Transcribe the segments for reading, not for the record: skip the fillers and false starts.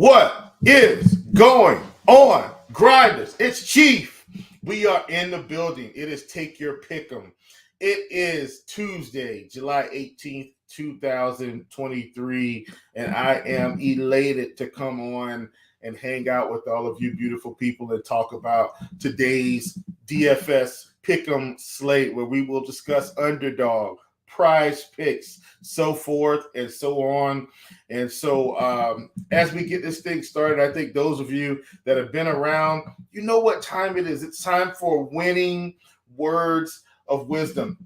What is going on, Grinders? It's Chief. We are in the building. It is Take Your Pick'em. It is Tuesday, July 18th, 2023, and I am elated to come on and hang out with all of you beautiful people and talk about today's DFS Pick'em slate, where we will discuss underdog, prize picks, so forth and so on. And so as we get this thing started, I think those of you that have been around, you know what time it is. It's time for winning words of wisdom.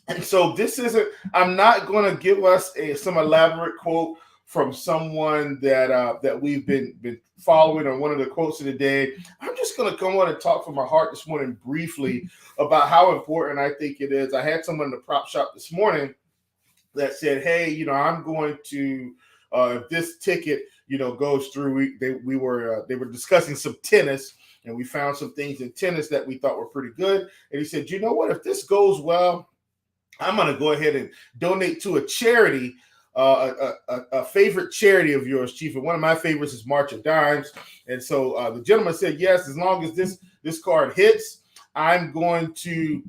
And so this isn't, I'm not going to give us some elaborate quote from someone that we've been following, or one of the quotes of the day. I'm just going to come on and talk from my heart this morning briefly about how important I think it is. I had someone in the prop shop this morning that said, hey, I'm going to, if this ticket, goes through, they were discussing some tennis, and we found some things in tennis that we thought were pretty good. And he said, you know what, if this goes well, I'm going to go ahead and donate to a charity, a favorite charity of yours, Chief. And one of my favorites is March of Dimes. And so the gentleman said, yes, as long as this card hits, I'm going to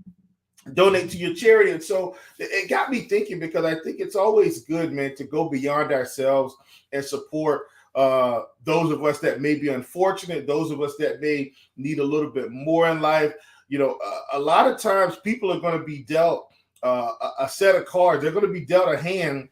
donate to your charity. And so it got me thinking, because I think it's always good, man, to go beyond ourselves and support those of us that may be unfortunate, those of us that may need a little bit more in life. A lot of times people are going to be dealt a set of cards. They're going to be dealt a hand,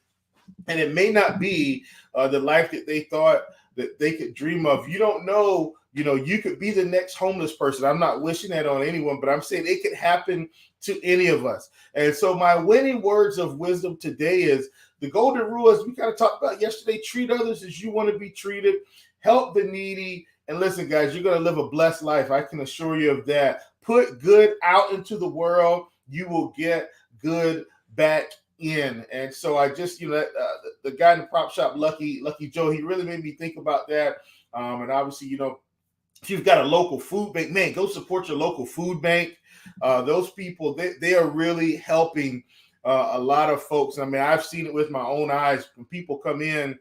and it may not be the life that they thought that they could dream of. You don't know, you could be the next homeless person. I'm not wishing that on anyone, but I'm saying it could happen to any of us. And so my winning words of wisdom today is the golden rule, as we kind of talked about yesterday: treat others as you want to be treated, help the needy. And listen, guys, you're going to live a blessed life. I can assure you of that. Put good out into the world. You will get good back in. And so I just, the guy in the prop shop, Lucky Joe, he really made me think about that. And obviously, if you've got a local food bank, man, go support your local food bank. Those people, they are really helping a lot of folks. I mean, I've seen it with my own eyes when people come in.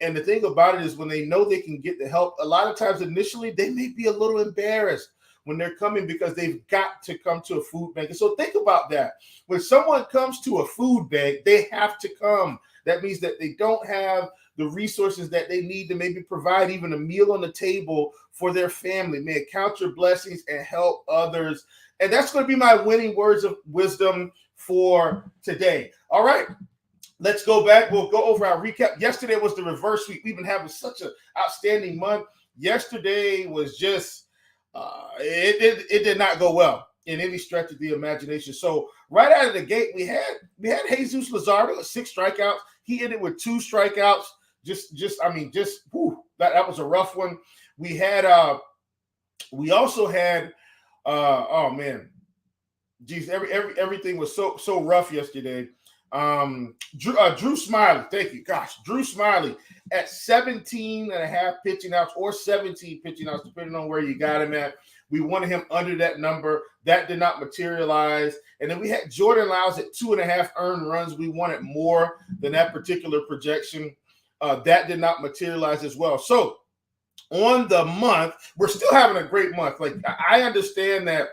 And the thing about it is, when they know they can get the help, a lot of times initially they may be a little embarrassed when they're coming, because they've got to come to a food bank. And so think about that. When someone comes to a food bank, they have to come. That means that they don't have the resources that they need to maybe provide even a meal on the table for their family. Man, count your blessings and help others. And that's going to be my winning words of wisdom for today. All right, let's go back. We'll go over our recap. Yesterday was the reverse week. We've been having such an outstanding month. Yesterday was just, it did not go well in any stretch of the imagination. So right out of the gate, we had Jesus Luzardo with 6 strikeouts. He ended with 2 strikeouts. That was a rough one. We also had oh man, geez, everything was so rough yesterday. Drew Smiley, thank you. Gosh, Drew Smiley at 17.5 pitching outs, or 17 pitching outs, depending on where you got him at. We wanted him under that number. That did not materialize. And then we had Jordan Lyles at 2.5 earned runs. We wanted more than that particular projection. That did not materialize as well. So on the month, we're still having a great month. Like, I understand that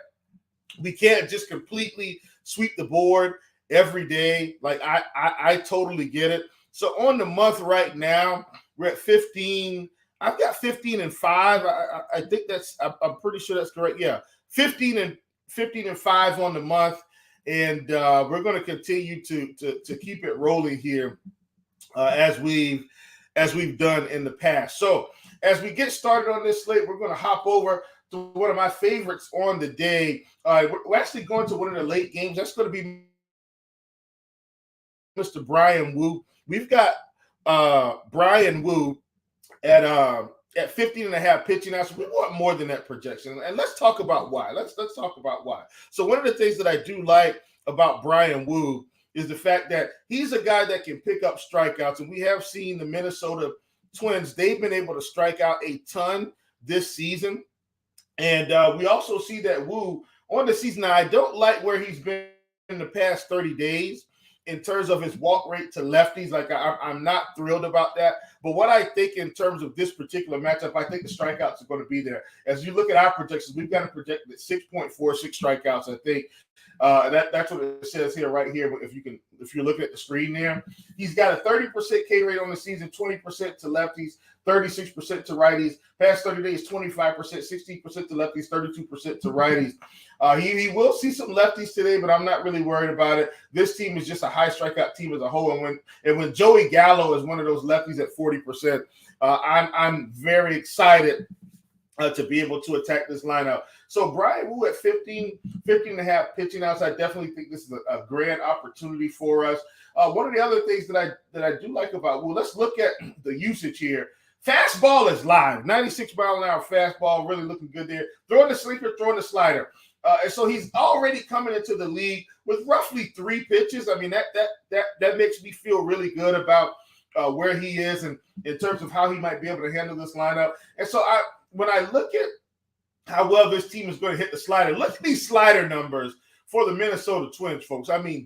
we can't just completely sweep the board every day. Like, I totally get it. So on the month right now, we're at 15. I've got 15 and 5. I think I'm pretty sure that's correct. Yeah, 15 and 5 on the month, and we're going to continue to keep it rolling here as we've done in the past. So as we get started on this slate, we're going to hop over to one of my favorites on the day. We're actually going to one of the late games. That's going to be Mr. Brian Wu. We've got Brian Wu at 15.5 pitching outs. We want more than that projection. And let's talk about why. Let's talk about why. So one of the things that I do like about Brian Wu is the fact that he's a guy that can pick up strikeouts. And we have seen the Minnesota Twins, they've been able to strike out a ton this season. And we also see that Wu on the season. Now, I don't like where he's been in the past 30 days in terms of his walk rate to lefties. Like, I'm not thrilled about that. But what I think in terms of this particular matchup, I think the strikeouts are going to be there. As you look at our projections, we've got to project at 6.46 strikeouts. I think that's what it says here, right here. If you're looking at the screen there, he's got a 30% K rate on the season, 20% to lefties, 36% to righties. Past 30 days, 25%, 16% to lefties, 32% to righties. He will see some lefties today, but I'm not really worried about it. This team is just a high strikeout team as a whole. And when Joey Gallo is one of those lefties at 40%, I'm very excited to be able to attack this lineup. So Brian Wu at 15 and a half pitching outs. I definitely think this is a grand opportunity for us. One of the other things that I do like about Wu, let's look at the usage here. Fastball is live. 96 mile an hour fastball, really looking good there. Throwing the sinker, throwing the slider. And so he's already coming into the league with roughly 3 pitches. I mean, that makes me feel really good about where he is and in terms of how he might be able to handle this lineup. And so when I look at how well this team is going to hit the slider, look at these slider numbers for the Minnesota Twins, folks. I mean,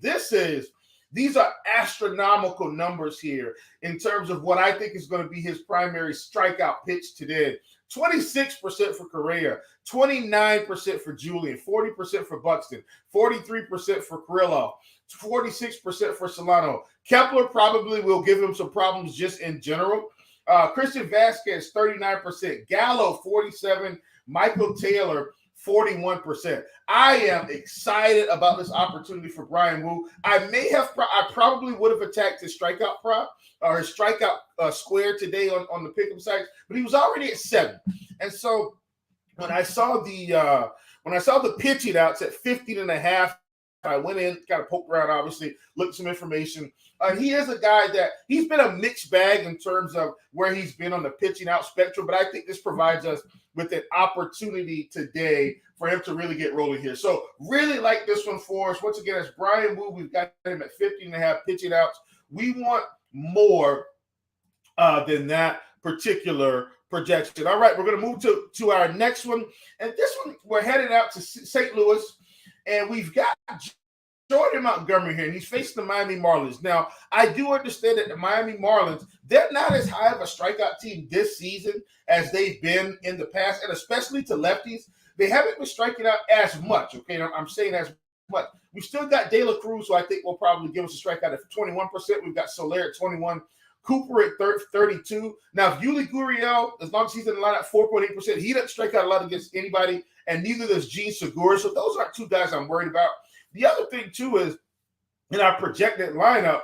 these are astronomical numbers here in terms of what I think is going to be his primary strikeout pitch today. 26% for Correa, 29% for Julian, 40% for Buxton, 43% for Kirilloff, 46% for Solano. Kepler probably will give him some problems just in general. Christian Vasquez, 39%. Gallo, 47%. Michael Taylor, 41%. I am excited about this opportunity for Brian Wu. I probably would have attacked his strikeout prop or his strikeout square today on the pick'em sites, but he was already at 7. And so when I saw the pitching outs at 15 and a half, I went in, got to poke around, obviously, looked at some information. He is a guy that he's been a mixed bag in terms of where he's been on the pitching out spectrum, but I think this provides us with an opportunity today for him to really get rolling here. So really like this one for us. Once again, it's Brian Wu. We've got him at 15 and a half pitching outs. We want more than that particular projection. All right, we're going to move to our next one. And this one, we're headed out to St. Louis, and we've got Jordan Montgomery here, and he's facing the Miami Marlins. Now, I do understand that the Miami Marlins, they're not as high of a strikeout team this season as they've been in the past, and especially to lefties. They haven't been striking out as much, okay? I'm saying as much. We still got De La Cruz, who I think will probably give us a strikeout at 21%. We've got Soler at 21%. Cooper at 32. Now, if Yuli Gurriel, as long as he's in the lineup, 4.8%, he doesn't strike out a lot against anybody, and neither does Gene Segura. So those are 2 guys I'm worried about. The other thing, too, is in our projected lineup,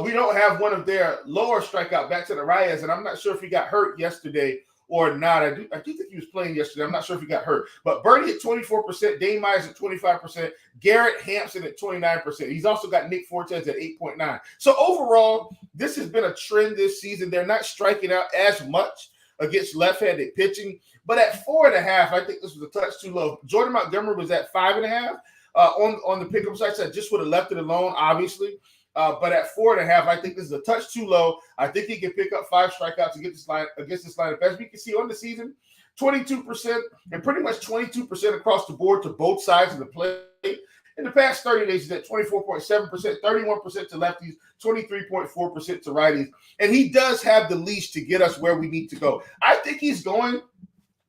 we don't have one of their lower strikeout backs at Arias, and I'm not sure if he got hurt yesterday or not. I do think he was playing yesterday. I'm not sure if he got hurt. But Birdie at 24%, Dane Myers at 25%, Garrett Hampson at 29%. He's also got Nick Fortes at 8.9%. So overall, this has been a trend this season. They're not striking out as much against left-handed pitching. But at 4.5, I think this was a touch too low. Jordan Montgomery was at 5.5. On the pickup sites, I just would have left it alone, obviously. But at 4.5, I think this is a touch too low. I think he can pick up 5 strikeouts against this lineup. As we can see on the season, 22% and pretty much 22% across the board to both sides of the plate. In the past 30 days, he's at 24.7%, 31% to lefties, 23.4% to righties. And he does have the leash to get us where we need to go. I think he's going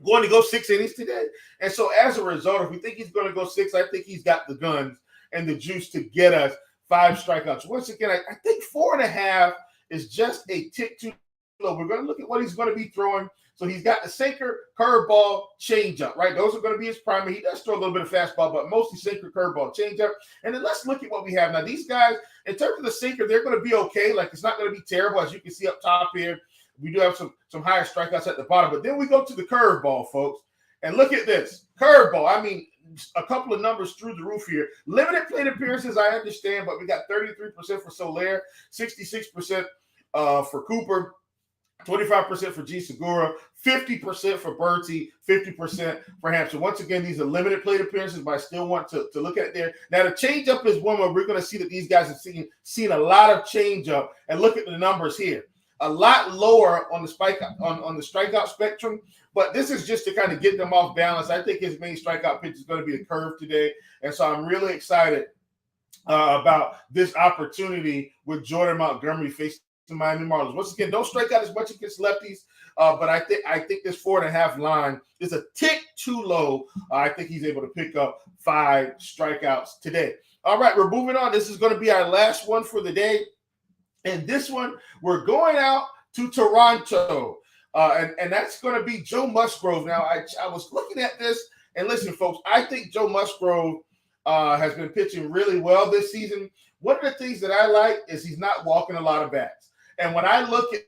to go 6 innings today. And so as a result, if we think he's going to go 6, I think he's got the guns and the juice to get us 5 strikeouts. Once again, I think 4.5 is just a tick too low. We're going to look at what he's going to be throwing. So he's got the sinker, curveball, changeup, right? Those are going to be his primary. He does throw a little bit of fastball, but mostly sinker, curveball, changeup. And then let's look at what we have. Now, these guys, in terms of the sinker, they're going to be okay. Like, it's not going to be terrible, as you can see up top here. We do have some higher strikeouts at the bottom. But then we go to the curveball, folks. And look at this. Curveball. I mean, a couple of numbers through the roof here. Limited plate appearances, I understand, but we got 33% for Soler, 66% for Cooper, 25% for G. Segura, 50% for Bertie, 50% for Hampson. Once again, these are limited plate appearances, but I still want to look at it there. Now, the changeup is one where we're going to see that these guys have seen a lot of changeup. And look at the numbers here. A lot lower on the on the strikeout spectrum, but this is just to kind of get them off balance. I think his main strikeout pitch is going to be the curve today, and so I'm really excited about this opportunity with Jordan Montgomery facing the Miami Marlins. Once again, don't strike out as much against lefties, but I think this 4.5 line is a tick too low. I think he's able to pick up 5 strikeouts today. All right, we're moving on. This is going to be our last one for the day. And this one, we're going out to Toronto. And that's going to be Joe Musgrove. Now, I was looking at this, and listen, folks, I think Joe Musgrove has been pitching really well this season. One of the things that I like is he's not walking a lot of bats. And when I look at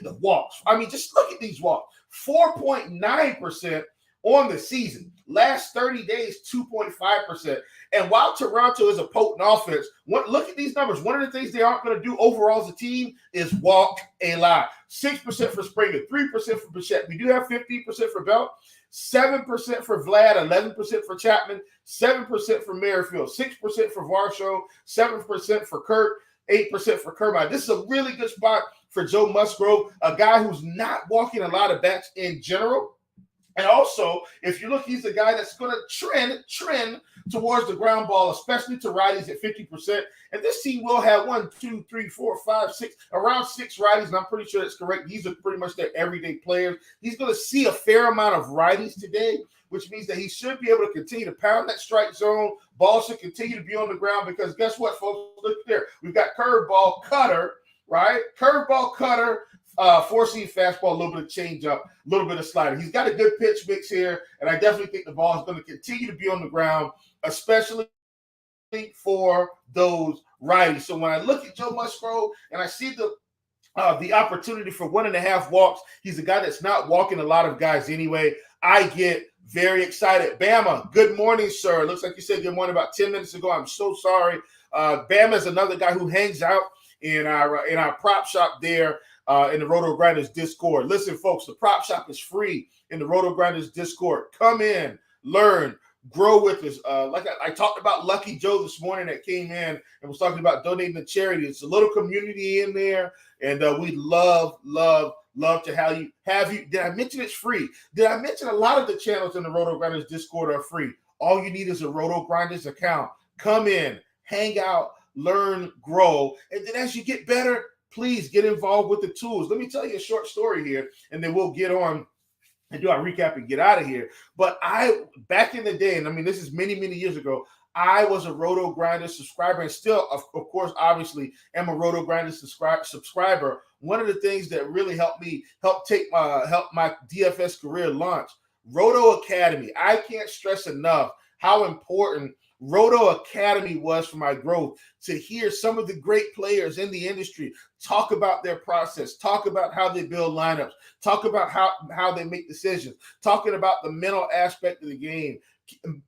the walks, I mean, just look at these walks. 4.9% on the season. Last 30 days, 2.5%. And while Toronto is a potent offense, look at these numbers. One of the things they aren't going to do overall as a team is walk a lot. 6% for Springer, 3% for Bichette. We do have 15% for Belt, 7% for Vlad, 11% for Chapman, 7% for Merrifield, 6% for Varsho, 7% for Kirk, 8% for Kermine. This is a really good spot for Joe Musgrove, a guy who's not walking a lot of bats in general. And also, if you look, he's a guy that's going to trend towards the ground ball, especially to righties at 50%. And this team will have 1, 2, 3, 4, 5, 6, around 6 righties. And I'm pretty sure that's correct. These are pretty much their everyday players. He's going to see a fair amount of righties today, which means that he should be able to continue to pound that strike zone. Ball should continue to be on the ground because guess what, folks? Look there. We've got curveball, cutter, right? Curveball, cutter, 4-seam fastball, a little bit of changeup, a little bit of slider. He's got a good pitch mix here, and I definitely think the ball is going to continue to be on the ground, especially for those righties. So when I look at Joe Musgrove and I see the opportunity for 1.5 walks, he's a guy that's not walking a lot of guys anyway. I get very excited. Bama, good morning, sir. Looks like you said good morning about 10 minutes ago. I'm so sorry. Bama is another guy who hangs out in our prop shop there. In the RotoGrinders Discord. Listen, folks, the prop shop is free in the RotoGrinders Discord. Come in, learn, grow with us. Like I talked about Lucky Joe this morning that came in and was talking about donating to charity. It's a little community in there, and we love to have you. Did I mention it's free? Did I mention a lot of the channels in the RotoGrinders Discord are free? All you need is a RotoGrinders account. Come in, hang out, learn, grow, and then as you get better, please get involved with the tools. Let me tell you a short story here, and then we'll get on and do our recap and get out of here. But back in the day, and I mean, this is many, many years ago, I was a RotoGrinders subscriber and still, of course, obviously, am a RotoGrinders subscriber. One of the things that really helped my DFS career launch, Roto Academy. I can't stress enough how important Roto Academy was for my growth, to hear some of the great players in the industry talk about their process, talk about how they build lineups, talk about how they make decisions, talking about the mental aspect of the game,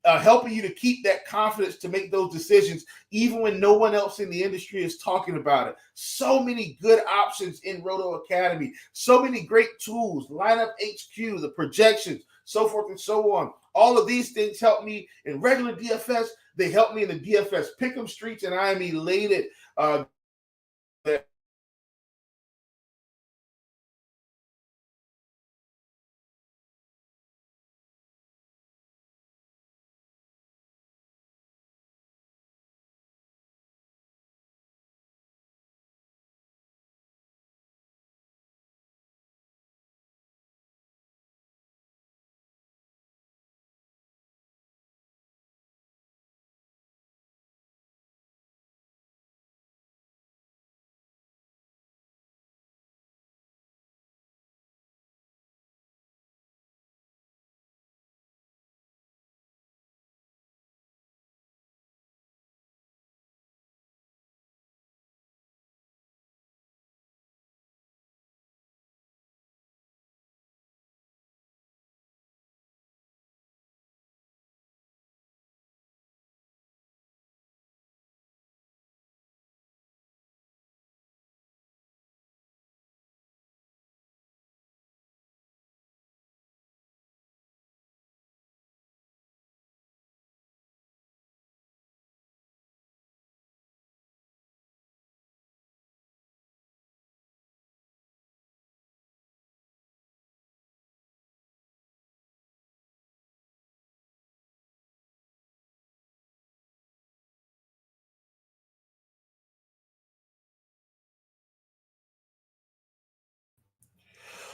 helping you to keep that confidence to make those decisions even when no one else in the industry is talking about it. So many good options in Roto Academy, so many great tools, lineup HQ, the projections, so forth and so on. All of these things help me in regular DFS. They help me in the DFS pick'em streets, and I am elated that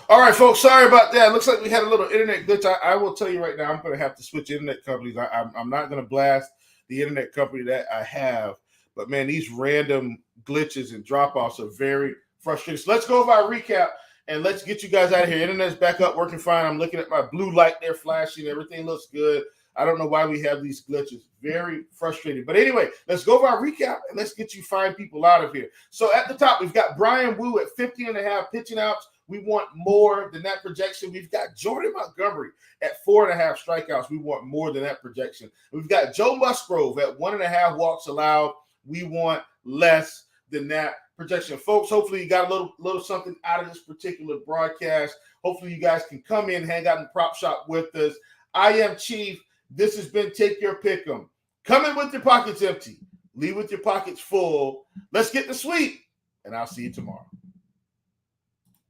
All right, folks. Sorry about that. Looks like we had a little internet glitch. I will tell you right now, I'm going to have to switch internet companies. I'm not going to blast the internet company that I have. But, man, these random glitches and drop-offs are very frustrating. So let's go over our recap, and let's get you guys out of here. Internet's back up, working fine. I'm looking at my blue light there flashing. Everything looks good. I don't know why we have these glitches. Very frustrating. But anyway, let's go over our recap, and let's get you fine people out of here. So at the top, we've got Brian Wu at 50.5 pitching outs. We want more than that projection. We've got Jordan Montgomery at 4.5 strikeouts. We want more than that projection. We've got Joe Musgrove at 1.5 walks allowed. We want less than that projection. Folks, hopefully you got a little something out of this particular broadcast. Hopefully you guys can come in, hang out in the prop shop with us. I am Chief. This has been Take Your Pick'em. Come in with your pockets empty. Leave with your pockets full. Let's get the sweep, and I'll see you tomorrow.